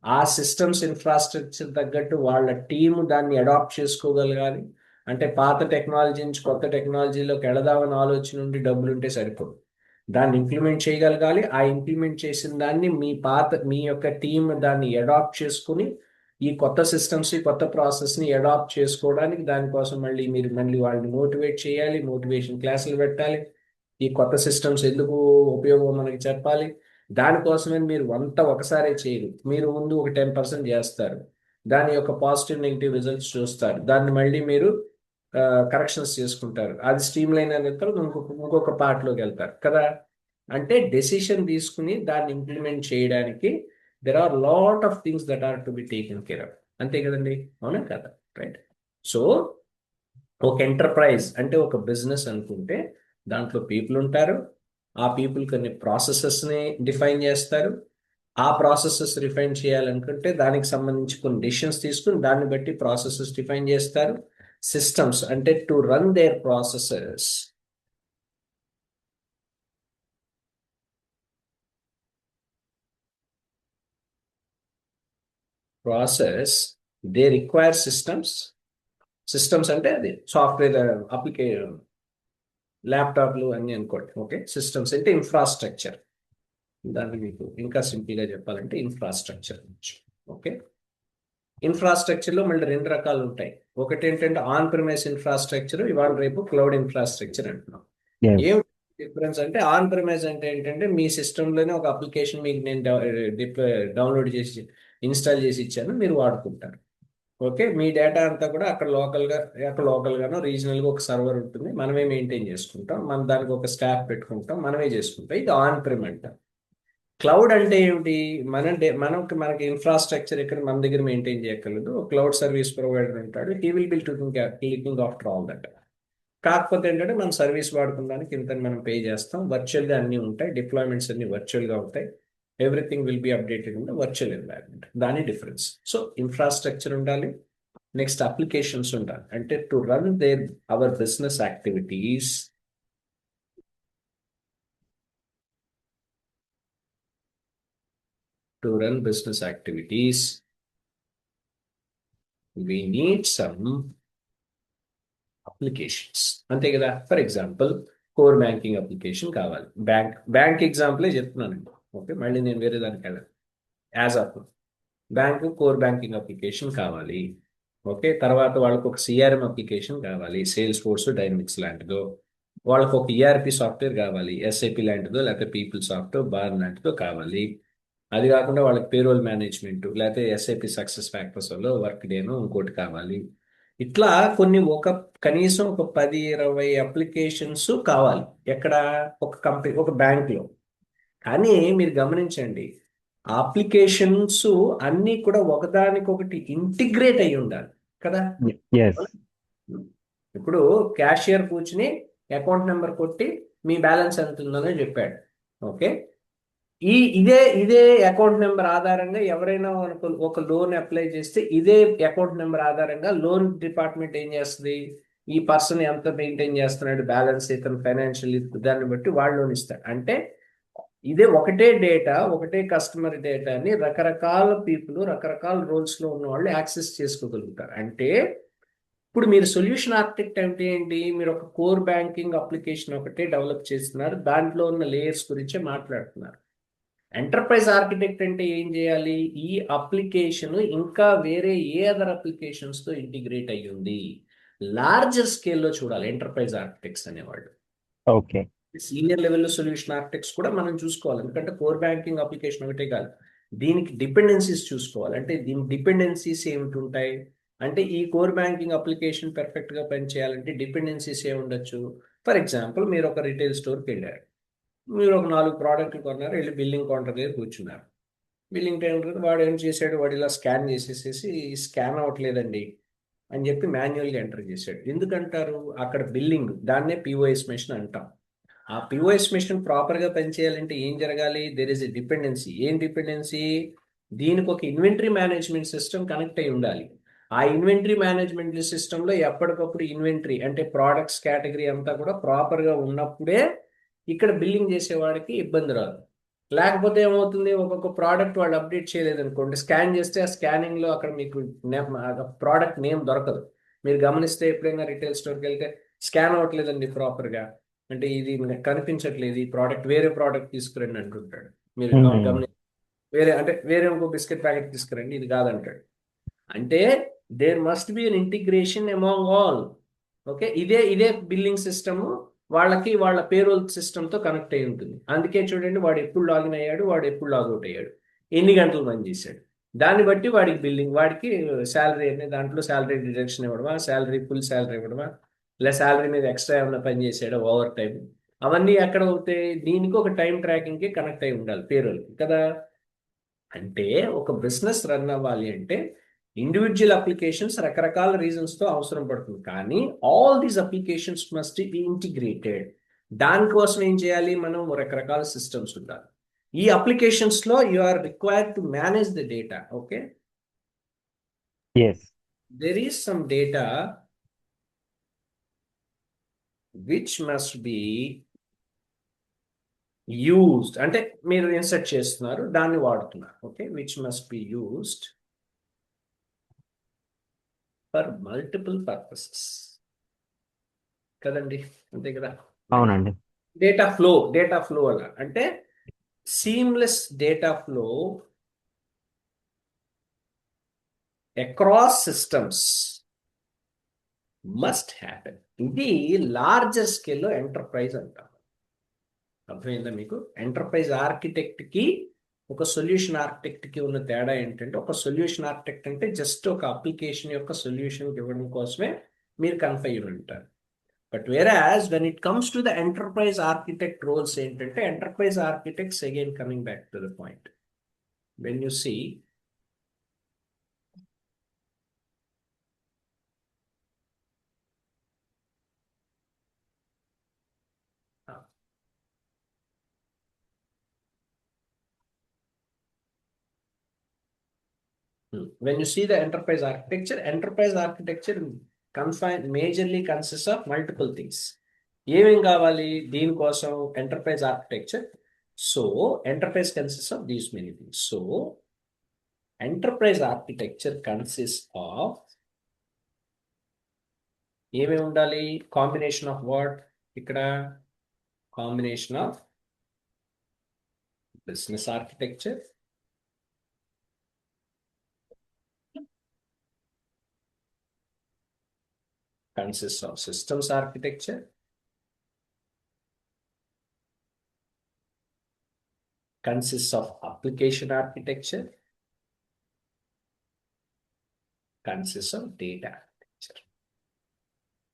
ఆ సిస్టమ్స్ ఇన్ఫ్రాస్ట్రక్చర్ తగ్గట్టు వాళ్ళ టీము దాన్ని అడాప్ట్ చేసుకోగలగాలి. అంటే పాత టెక్నాలజీ నుంచి కొత్త టెక్నాలజీలోకి వెళదామని ఆలోచన నుండి డబ్బులు ఉంటే సరిపోదు, దాన్ని ఇంప్లిమెంట్ చేయగలగాలి. ఆ ఇంప్లిమెంట్ చేసిన దాన్ని మీ యొక్క టీం దాన్ని అడాప్ట్ చేసుకుని ఈ కొత్త సిస్టమ్స్, ఈ కొత్త ప్రాసెస్ని అడాప్ట్ చేసుకోవడానికి దానికోసం మళ్ళీ వాళ్ళని మోటివేట్ చేయాలి, మోటివేషన్ క్లాసులు పెట్టాలి, ఈ కొత్త సిస్టమ్స్ ఎందుకు ఉపయోగం మనకి చెప్పాలి. దానికోసమే మీరు అంతా ఒకసారి చేయరు, మీరు ముందు ఒక 10% చేస్తారు, దాని యొక్క పాజిటివ్ నెగిటివ్ రిజల్ట్స్ చూస్తారు, దాన్ని మళ్ళీ మీరు కరెక్షన్స్ చేసుకుంటారు, అది స్ట్రీమ్ లైన్ అయిన తర్వాత ఇంకొక పార్ట్లోకి వెళ్తారు కదా. అంటే డెసిషన్ తీసుకుని దాన్ని ఇంప్లిమెంట్ చేయడానికి there are lot of things that are to be taken care of. అంతే కదండి, అవునా కదా, రైట్. సో ఒక ఎంటర్ప్రైజ్ అంటే ఒక బిజినెస్ అనుకుంటే దాంట్లో పీపుల్ ఉంటారు, ఆ పీపుల్ కొన్ని ప్రాసెసెస్ని డిఫైన్ చేస్తారు, ఆ ప్రాసెసెస్ రిఫైన్ చేయాలనుకుంటే దానికి సంబంధించి కొన్ని డెసిషన్స్ తీసుకుని దాన్ని బట్టి ప్రాసెసెస్ డిఫైన్ చేస్తారు. సిస్టమ్స్ అంటే to run their processes, they require systems అంటే అది సాఫ్ట్వేర్ అప్లికేషన్, ల్యాప్టాప్లు అన్ని అనుకోండి. ఓకే, సిస్టమ్స్ అంటే ఇన్ఫ్రాస్ట్రక్చర్. దాన్ని మీకు ఇంకా సింపుల్గా చెప్పాలంటే ఇన్ఫ్రాస్ట్రక్చర్. ఓకే, ఇన్ఫ్రాస్ట్రక్చర్లో మళ్ళీ రెండు రకాలు ఉంటాయి. ఒకటి ఏంటంటే ఆన్ ప్రిమైస్ ఇన్ఫ్రాస్ట్రక్చర్, ఇవాళ రేపు క్లౌడ్ ఇన్ఫ్రాస్ట్రక్చర్ అంటున్నాం. yes, ఏం డిఫరెన్స్ అంటే ఆన్ ప్రిమైస్ అంటే ఏంటంటే మీ సిస్టంలోనే ఒక అప్లికేషన్ మీకు నేను డౌన్లోడ్ చేసి ఇన్స్టాల్ చేసి ఇచ్చాను, మీరు వాడుకుంటారు. ఓకే, మీ డేటా అంతా కూడా అక్కడ లోకల్గానో రీజనల్గా ఒక సర్వర్ ఉంటుంది, మనమే మెయింటైన్ చేసుకుంటాం, దానికి ఒక స్టాఫ్ పెట్టుకుంటాం, మనమే చేసుకుంటాం. ఇది ఆన్ ప్రిమ్ అంట. క్లౌడ్ అంటే ఏమిటి, మనకి ఇన్ఫ్రాస్ట్రక్చర్ ఇక్కడ మన దగ్గర మెయింటైన్ చేయగలదు, క్లౌడ్ సర్వీస్ ప్రొవైడర్ ఉంటాడు, he will be looking after all that. కాకపోతే ఏంటంటే మనం సర్వీస్ వాడుకోవడానికి ఇంత మనం పే చేస్తాం, వర్చువల్గా అన్నీ ఉంటాయి, డిప్లాయ్మెంట్స్ అన్ని వర్చువల్గా ఉంటాయి, everything will be updated in the virtual environment. దాని డిఫరెన్స్. సో ఇన్ఫ్రాస్ట్రక్చర్ ఉండాలి, నెక్స్ట్ అప్లికేషన్స్ ఉండాలి. అంటే to run our business activities, we need some applications. అంతే కదా. For example core banking application కావాలి, బ్యాంక్ ఎగ్జాంపులే చెప్తున్నానండి. ఓకే, మళ్ళీ నేను వేరే దానికి వెళ్ళాను. As of bank core banking application కావాలి. ఓకే, తర్వాత వాళ్ళకు ఒక సిఆర్ఎం అప్లికేషన్ కావాలి, సేల్స్ ఫోర్స్ డైనమిక్స్ లాంటిదో, వాళ్ళకు ఒక ఈఆర్పి సాఫ్ట్వేర్ కావాలి, ఎస్ఐపి లాంటిదో లేకపోతే పీపుల్ సాఫ్ట్వేర్ బార్ లాంటిదో కావాలి. అది కాకుండా వాళ్ళకి పేరోల్ మేనేజ్మెంట్ లేకపోతే ఎస్ఐపి సక్సెస్ ఫ్యాక్టర్స్ లో వర్క్ డేనో ఇంకోటి కావాలి. ఇట్లా కొన్ని కనీసం ఒక 10-20 అప్లికేషన్స్ కావాలి. ఎక్కడ, ఒక కంపెనీ, ఒక బ్యాంక్లో. కానీ మీరు గమనించండి, ఆ అప్లికేషన్స్ అన్నీ కూడా ఒకదానికొకటి ఇంటిగ్రేట్ అయి ఉండాలి కదా. yes, ఇప్పుడు క్యాషియర్ కూర్చుని అకౌంట్ నెంబర్ కొట్టి మీ బ్యాలెన్స్ ఎంత ఉందని చెప్పాడు. ఓకే, ఇదే అకౌంట్ నెంబర్ ఆధారంగా ఎవరైనా ఒక లోన్ అప్లై చేస్తే ఇదే అకౌంట్ నెంబర్ ఆధారంగా లోన్ డిపార్ట్మెంట్ ఏం చేస్తుంది, ఈ పర్సన్ ఎంత మెయింటైన్ చేస్తున్నాడు బ్యాలెన్స్, ఇతను ఫైనాన్షియల్, దాన్ని బట్టి వాళ్ళు లోన్ ఇస్తాడు. అంటే ఇదే ఒకటే డేటా, ఒకటే కస్టమర్ డేటాని రకరకాల పీపుల్, రకరకాల రోల్స్ లో ఉన్న వాళ్ళు యాక్సెస్ చేసుకోగలుగుతారు. అంటే ఇప్పుడు మీరు సొల్యూషన్ ఆర్కిటెక్ట్ అంటే ఏంటి, మీరు ఒక కోర్ బ్యాంకింగ్ అప్లికేషన్ ఒకటే డెవలప్ చేస్తున్నారు, దాంట్లో ఉన్న లేయర్స్ గురించే మాట్లాడుతున్నారు. ఎంటర్ప్రైజ్ ఆర్కిటెక్ట్ అంటే ఏం చేయాలి, ఈ అప్లికేషన్ ఇంకా వేరే ఏ అదర్ అప్లికేషన్స్ తో ఇంటిగ్రేట్ అయ్యి ఉంది, లార్జర్ స్కేల్లో చూడాలి ఎంటర్ప్రైజ్ ఆర్కిటెక్ట్స్ అనేవాళ్ళు. okay, సీనియర్ లెవెల్లో సొల్యూషన్ ఆర్కిటెక్ట్స్ కూడా మనం చూసుకోవాలి, ఎందుకంటే కోర్ బ్యాంకింగ్ అప్లికేషన్ ఒకటే కాదు, దీనికి డిపెండెన్సీస్ చూసుకోవాలి. అంటే దీని డిపెండెన్సీస్ ఏమిటి ఉంటాయి అంటే, ఈ కోర్ బ్యాంకింగ్ అప్లికేషన్ పర్ఫెక్ట్ గా పనిచేయాలంటే డిపెండెన్సీస్ ఏమి ఉండొచ్చు. ఫర్ ఎగ్జాంపుల్ మీరు ఒక రిటైల్ స్టోర్కి వెళ్ళారు, మీరు ఒక 4 ప్రోడక్ట్లు కొన్నారు, వెళ్ళి బిల్లింగ్ కౌంటర్ దగ్గర కూర్చున్నారు. బిల్లింగ్ కౌంటర్ వాడు ఏం చేశాడు, వాడు ఇలా స్కాన్ చేసేసేసి స్కాన్ అవ్వట్లేదండి అని చెప్పి మాన్యువల్గా ఎంటర్ చేశాడు. ఎందుకంటారు, అక్కడ బిల్లింగ్, దాన్నే పిఓఎస్ మెషిన్ అంటాం. ఆ పిఓఎస్ మెషిన్ ప్రాపర్గా పనిచేయాలంటే ఏం జరగాలి, దెర్ ఇస్ ఎ డిపెండెన్సీ. ఏం డిపెండెన్సీ, దీనికి ఒక ఇన్వెంటరీ మేనేజ్మెంట్ సిస్టమ్ కనెక్ట్ అయి ఉండాలి. ఆ ఇన్వెంటరీ మేనేజ్మెంట్ సిస్టంలో ఎప్పటికప్పుడు ఇన్వెంటరీ అంటే ప్రోడక్ట్స్ కేటగిరీ అంతా కూడా ప్రాపర్గా ఉన్నప్పుడే ఇక్కడ బిల్లింగ్ చేసేవాడికి ఇబ్బంది రాదు. లేకపోతే ఏమవుతుంది, ఒక్కొక్క ప్రోడక్ట్ వాళ్ళు అప్డేట్ చేయలేదు అనుకోండి, స్కాన్ చేస్తే ఆ స్కానింగ్ లో అక్కడ మీకు ప్రోడక్ట్ నేమ్ దొరకదు. మీరు గమనిస్తే ఎప్పుడైనా రిటైల్ స్టోర్కి వెళ్తే స్కాన్ అవ్వట్లేదండి ప్రాపర్గా, అంటే ఇది కనిపించట్లేదు, ఈ ప్రోడక్ట్ వేరే ప్రోడక్ట్ తీసుకురండి అంటుంటాడు. మీరు గమని వేరే ఇంకో బిస్కెట్ ప్యాకెట్ తీసుకురండి, ఇది కాదంటాడు. అంటే there must be an integration among all. Okay, ఇదే బిల్లింగ్ సిస్టమ్ వాళ్ళ పేరోల్ సిస్టమ్తో కనెక్ట్ అయి ఉంటుంది. అందుకే చూడండి, వాడు ఎప్పుడు లాగిన్ అయ్యాడు, వాడు ఎప్పుడు లాగౌట్ అయ్యాడు, ఎన్ని గంటలు పని చేశాడు, దాన్ని బట్టి వాడికి బిల్లింగ్, వాడికి శాలరీ అనేది దాంట్లో శాలరీ డిడక్షన్ ఇవ్వడమా, శాలరీ ఫుల్ శాలరీ ఇవ్వడమా, లేదా శాలరీ మీద ఎక్స్ట్రా ఏమైనా పని చేసాడో ఓవర్ టైం, అవన్నీ ఎక్కడ అవుతాయి? దీనికి ఒక టైం ట్రాకింగ్కి కనెక్ట్ అయి ఉండాలి పేరోల్కి కదా. అంటే ఒక బిజినెస్ రన్ అవ్వాలి అంటే ఇండివిజువల్ అప్లికేషన్స్ రకరకాల రీజన్స్తో అవసరం పడుతుంది, కానీ all these applications must be integrated. దానికోసం ఏం చేయాలి? మనం రకరకాల సిస్టమ్స్ ఉండాలి. ఈ అప్లికేషన్స్లో you are required to manage the data. Okay, yes, there is some data which must be used, అంటే మీరు ఇన్సర్ట్ చేస్తున్నారు, దాన్ని వాడుతున్నారు. Okay, which must be used for multiple purposes కదండి, అంతే కదా. అవునండి. డేటా ఫ్లో అలా అంటే seamless data flow across systems must happen. ఇది లార్జర్ స్కేల్లో ఎంటర్ప్రైజ్ అంటాం. అర్థమైందా మీకు? ఎంటర్ప్రైజ్ ఆర్కిటెక్ట్కి ఒక సొల్యూషన్ ఆర్కిటెక్ట్కి ఉన్న తేడా ఏంటంటే, ఒక సొల్యూషన్ ఆర్కిటెక్ట్ అంటే జస్ట్ ఒక అప్లికేషన్ యొక్క సొల్యూషన్ ఇవ్వడం కోసమే మీరు కన్ఫైన్ ఉంటారు. But whereas when it comes to the enterprise architect roles ఏంటంటే, enterprise architects again coming back to the point, when you see when you see the enterprise architecture majorly consists of multiple things. ఏమేం కావాలి దీనికోసం enterprise architecture? So enterprise consist of these many things. So enterprise architecture consist of ఏమేమి ఉండాలి? Combination of what? ఇక్కడ combination of business architecture, consists of systems architecture, consists of application architecture, consists of data architecture.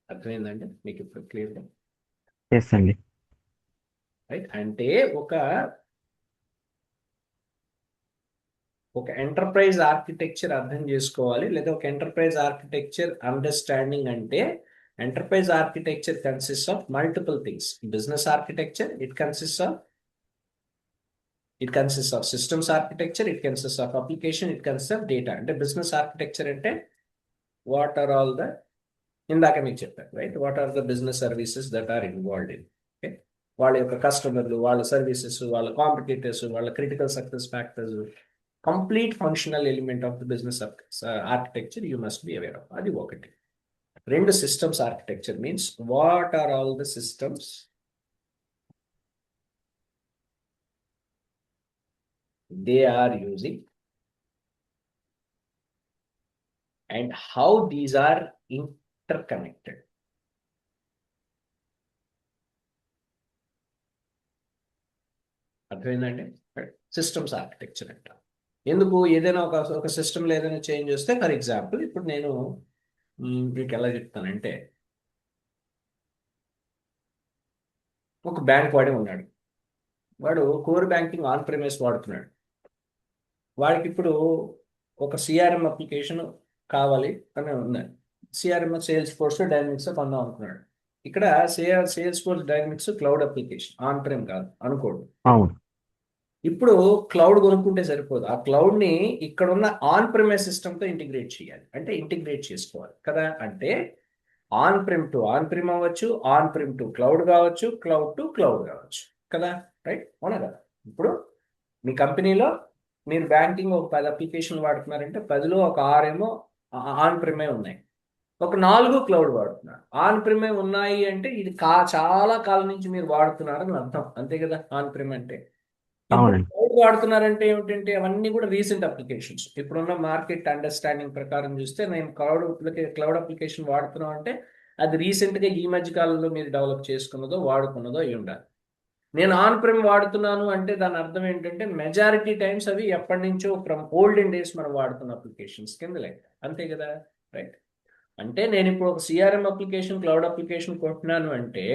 అర్థమైందండి మీకు ఇప్పుడు క్లియర్గా? Yes అండి. Right, అంటే ఒక ఎంటర్ప్రైజ్ ఆర్కిటెక్చర్ అర్థం చేసుకోవాలి, లేదా ఒక ఎంటర్ప్రైజ్ ఆర్కిటెక్చర్ అండర్స్టాండింగ్ అంటే enterprise architecture consist of multiple things. Business architecture it consist of systems architecture, it consist of application, it consist of data. అంటే బిజినెస్ ఆర్కిటెక్చర్ అంటే వాట్ ఆర్ ఆల్ ద, ఇందాక మీకు చెప్పారు right, what are the business services that are involved in. Okay, వాళ్ళ యొక్క కస్టమర్లు, వాళ్ళ services, వాళ్ళ కాంపిటీటర్స్, వాళ్ళ critical success factors, complete functional element of the business architecture you must be aware of. Adi okati. Rendu systems architecture means what are all the systems they are using and how these are interconnected. అర్థమైందండి? Systems architecture అంట. ఎందుకు? ఏదైనా ఒక సిస్టంలో ఏదైనా change వస్తే, for example ఇప్పుడు నేను మీకు ఎలా చెప్తానంటే, ఒక బ్యాంక్ వాడే ఉన్నాడు, వాడు కోర్ బ్యాంకింగ్ ఆన్ ప్రిమైస్ వాడుతున్నాడు. వాడికి ఇప్పుడు ఒక సిఆర్ఎం అప్లికేషన్ కావాలి అని ఉన్నాయి. సిఆర్ఎం సేల్స్ ఫోర్స్ డైనమిక్స్ కొందాం అనుకున్నాడు. ఇక్కడ sales force dynamics cloud application, on prime కాదు అనుకోడు. అవును. ఇప్పుడు క్లౌడ్ కొనుక్కుంటే సరిపోదు, ఆ క్లౌడ్ ని ఇక్కడ ఉన్న ఆన్ ప్రిమైస్ సిస్టమ్ తో ఇంటిగ్రేట్ చేయాలి. అంటే ఇంటిగ్రేట్ చేసుకోవాలి కదా. అంటే ఆన్ ప్రిమ్ టు ఆన్ ప్రిమ్ అవ్వచ్చు, ఆన్ ప్రిమ్ టు క్లౌడ్ కావచ్చు, క్లౌడ్ టు క్లౌడ్ కావచ్చు కదా. రైట్, అవునా కదా? ఇప్పుడు మీ కంపెనీలో మీరు బ్యాంకింగ్ ఒక 10 అప్లికేషన్లు వాడుతున్నారంటే 10లో ఒక 6 ఏమో ఆన్ ప్రిమే ఉన్నాయి, ఒక 4 క్లౌడ్ వాడుతున్నారు. ఆన్ ప్రిమే ఉన్నాయి అంటే ఇది చాలా కాలం నుంచి మీరు వాడుతున్నారని అర్థం, అంతే కదా. ఆన్ ప్రిమ్ అంటే ఇప్పుడు క్లౌడ్ వాడుతున్నారంటే ఏమిటంటే అవన్నీ కూడా రీసెంట్ అప్లికేషన్స్. ఇప్పుడున్న మార్కెట్ అండర్స్టాండింగ్ ప్రకారం చూస్తే నేను క్లౌడ్ అప్లికేషన్ వాడుతున్నాం అంటే అది రీసెంట్గా ఈ మధ్య కాలంలో మీరు డెవలప్ చేసుకున్నదో వాడుకున్నదో అయి ఉండాలి. నేను ఆన్ ప్రిమ్ వాడుతున్నాను అంటే దాని అర్థం ఏంటంటే మెజారిటీ టైమ్స్ అవి ఎప్పటి నుంచో ఫ్రమ్ ఓల్డెన్ డేస్ మనం వాడుతున్న అప్లికేషన్స్ కింద లెక్క, అంతే కదా, రైట్. అంటే నేను ఇప్పుడు ఒక సిఆర్ఎం అప్లికేషన్, క్లౌడ్ అప్లికేషన్ కొంటున్నాను అంటే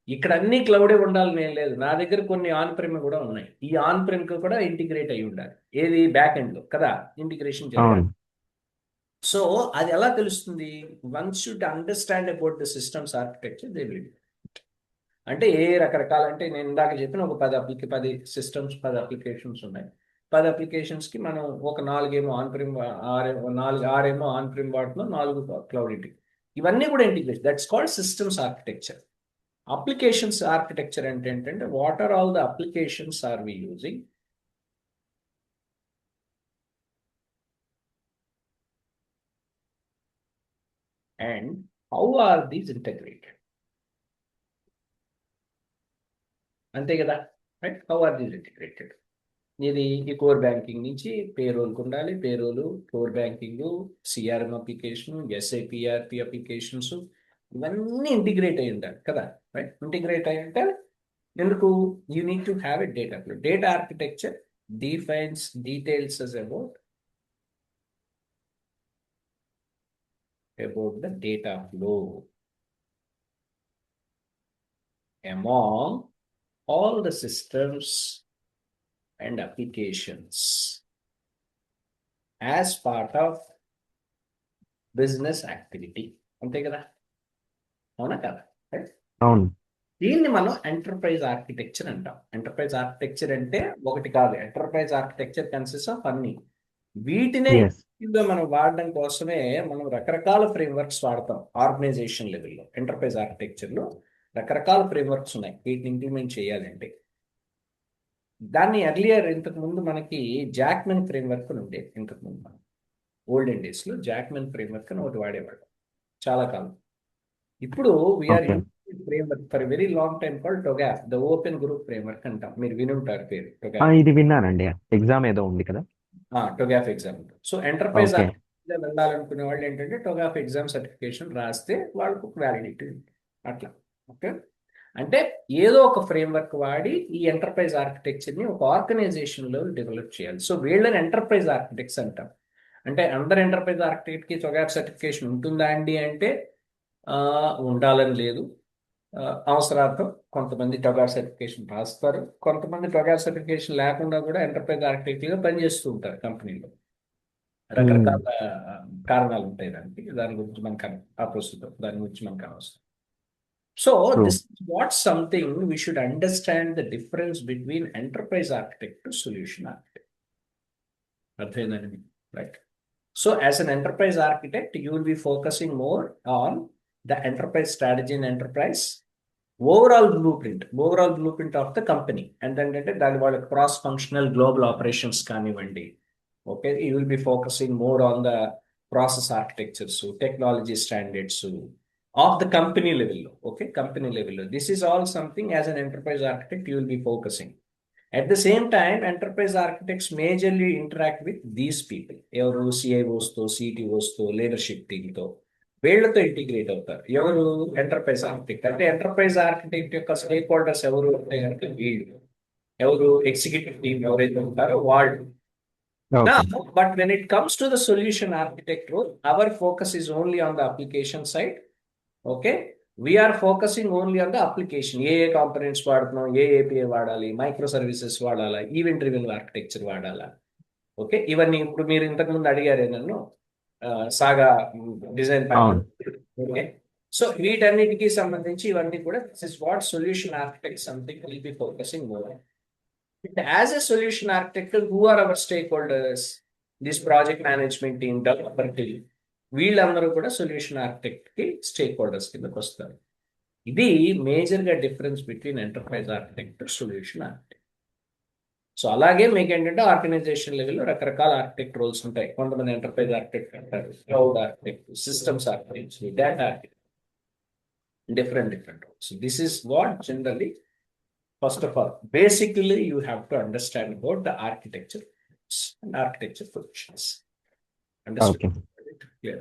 ఇక్కడ అన్ని క్లౌడే ఉండాలని ఏం లేదు, నా దగ్గర కొన్ని ఆన్ ప్రిమ్ కూడా ఉన్నాయి. ఈ ఆన్ ప్రిమ్ కూడా ఇంటిగ్రేట్ అయి ఉండాలి, ఏది బ్యాక్ ఎండ్ లో కదా, ఇంటిగ్రేషన్ జరగాలి. అవును. సో అది ఎలా తెలుస్తుంది? Once should understand about the systems architecture they will. అంటే ఏ రకరకాల, అంటే నేను ఇందాక చెప్పిన ఒక 10 సిస్టమ్స్, 10 అప్లికేషన్స్ ఉన్నాయి. 10 అప్లికేషన్స్కి మనం ఒక 4 ఏమో ఆన్ ప్రిమ్, 6 ఏమో ఆన్ ప్రిమ్ వాడుతున్నాం, 4 క్లౌడ్ ఇంటిగ్రేట్. ఇవన్నీ కూడా integration, that's called systems architecture. Applications architecture అంటే ఏంటంటే what are all the applications are we using, and how are these integrated, అంతే కదా, right. How are these integrated. ఇది ఈ కోర్ బ్యాంకింగ్ నుంచి పేరోల్కి ఉండాలి, payroll, core banking, CRM application, SAP ERP applications, ఇవన్నీ ఇంటిగ్రేట్ అయి ఉండాలి కదా, రైట్. ఇంటిగ్రేట్ అయి ఉంటే ఎందుకు? You need to have a data flow. Data architecture defines details about the data flow among all the systems and applications as part of business activity, అంతే కదా, అవునా కదా, రైట్. అవును. దీన్ని మనం ఎంటర్ప్రైజ్ ఆర్కిటెక్చర్ అంటాం. ఎంటర్ప్రైజ్ ఆర్కిటెక్చర్ అంటే ఒకటి కాదు, ఎంటర్ప్రైజ్ ఆర్కిటెక్చర్ కన్సిస్ట్ ఆఫ్ అన్ని. వీటినే ఎస్. మనం వాడడం కోసమే మనం రకరకాల ఫ్రేమ్వర్క్స్ వాడతాం. ఆర్గనైజేషన్ లెవెల్లో ఎంటర్ప్రైజ్ ఆర్కిటెక్చర్లో రకరకాల ఫ్రేమ్వర్క్స్ ఉన్నాయి వీటిని ఇంప్లిమెంట్ చేయాలంటే. దాన్ని ఎర్లియర్ ఇంతకు ముందు మనకి జాక్మెన్ ఫ్రేమ్వర్క్ అని ఉండేది. ఇంతకు ముందు మనం ఓల్డెన్ డేస్లో జాక్మెన్ ఫ్రేమ్వర్క్ అని ఒకటి వాడేవాడు చాలా కాలం. ఇప్పుడు we are okay. Framework for very long time called TOGAF, the open group framework అంటాం. మీరు వినుంటారు పేరు ఆ, టొగాఫ్. ఇది విన్నానండి, ఎగ్జామ్ ఏదో ఉంది కదా. TOGAF exam. So enterprise okay. Architecture వెళ్ళాలనుకునే వాళ్ళు ఏంటంటే టొగాఫ్ ఎగ్జామ్ సర్టిఫికేషన్ రాస్తే వాళ్ళకు వ్యాలిడిటీ అట్లా. ఓకే, అంటే ఏదో ఒక ఫ్రేమ్వర్క్ వాడి ఈ ఎంటర్ప్రైజ్ ఆర్కిటెక్చర్ని ఒక ఆర్గనైజేషన్లో డెవలప్ చేయాలి. సో వీళ్ళని ఎంటర్ప్రైజ్ ఆర్కిటెక్ట్స్ అంటాం. అంటే అందరు ఎంటర్ప్రైజ్ ఆర్కిటెక్ట్కి టొగాఫ్ సర్టిఫికేషన్ ఉంటుందా అండి అంటే ఉండాలని లేదు. అవసరార్థం కొంతమంది టొగాఫ్ సర్టిఫికేషన్ రాస్తారు, కొంతమంది టొగాఫ్ సర్టిఫికేషన్ లేకుండా కూడా ఎంటర్ప్రైజ్ ఆర్కిటెక్ట్గా పనిచేస్తూ ఉంటారు కంపెనీలో. రకరకాల కారణాలు ఉంటాయి దానికి, దాని గురించి మనకు ప్రస్తుతం దాని గురించి మనకు అనవసరం. So true. This is what something we should understand the difference between enterprise architect to solution architect. అర్థమైందండి, right. So as an enterprise architect you will be focusing more on the enterprise strategy and enterprise overall blueprint of the company. ఏంటంటే దాని వాళ్ళ cross functional global operations కానివ్వండి. Okay, you will be focusing more on the process architectures, technology standards of the company లెవెల్లో. Okay, company లెవెల్లో this is all something as an enterprise architect you will be focusing. At the same time, enterprise architects majorly interact with these people. ఎవరు? CIOs తో, CTOs తో, leadership team తో, వీళ్ళతో integrate అవుతారు. ఎవరు? Enterprise architect. అంటే enterprise architect యొక్క stake holders ఎవరు అంటే కనుక వీళ్ళు. ఎవరు? ఎగ్జిక్యూటివ్ టీమ్ ఎవరైతే ఉంటారో వాళ్ళు. Okay. Now, but when it comes to the solution architect role, our focus is only on the application side. Okay, we are focusing only on the application. A components వాడుతున్నాం, ఏ API వాడాలి, micro services వాడాలా, event driven architecture వాడాలా. Okay, ఇవన్నీ ఇప్పుడు మీరు ఇంతకు ముందు అడిగారే నన్ను సాగా డిజైన్ ప్యాటర్న్. ఓకే, సో వీటన్నిటికీ సంబంధించి ఇవన్నీ కూడా this is what solution architect something will be focusing more. As a solution architect, who are our stakeholders? This project management team, developer team, వీళ్ళందరూ కూడా సొల్యూషన్ ఆర్కిటెక్ట్ కి స్టేక్ హోల్డర్స్ కిందకి వస్తారు. ఇది మేజర్ గా difference between enterprise architect solution architect. So అలాగే మీకు ఏంటంటే ఆర్గనైజేషన్ లెవెల్లో రకరకాల ఆర్కిటెక్ట్ రోల్స్ ఉంటాయి. కొంతమంది ఎంటర్ప్రైజ్ ఆర్కిటెక్ట్ అంటారు, cloud architect, systems architect, data architect, different roles. This is what generally. First of all, basically, you have to understand about the architecture and architecture functions. Understood? Okay. Clear?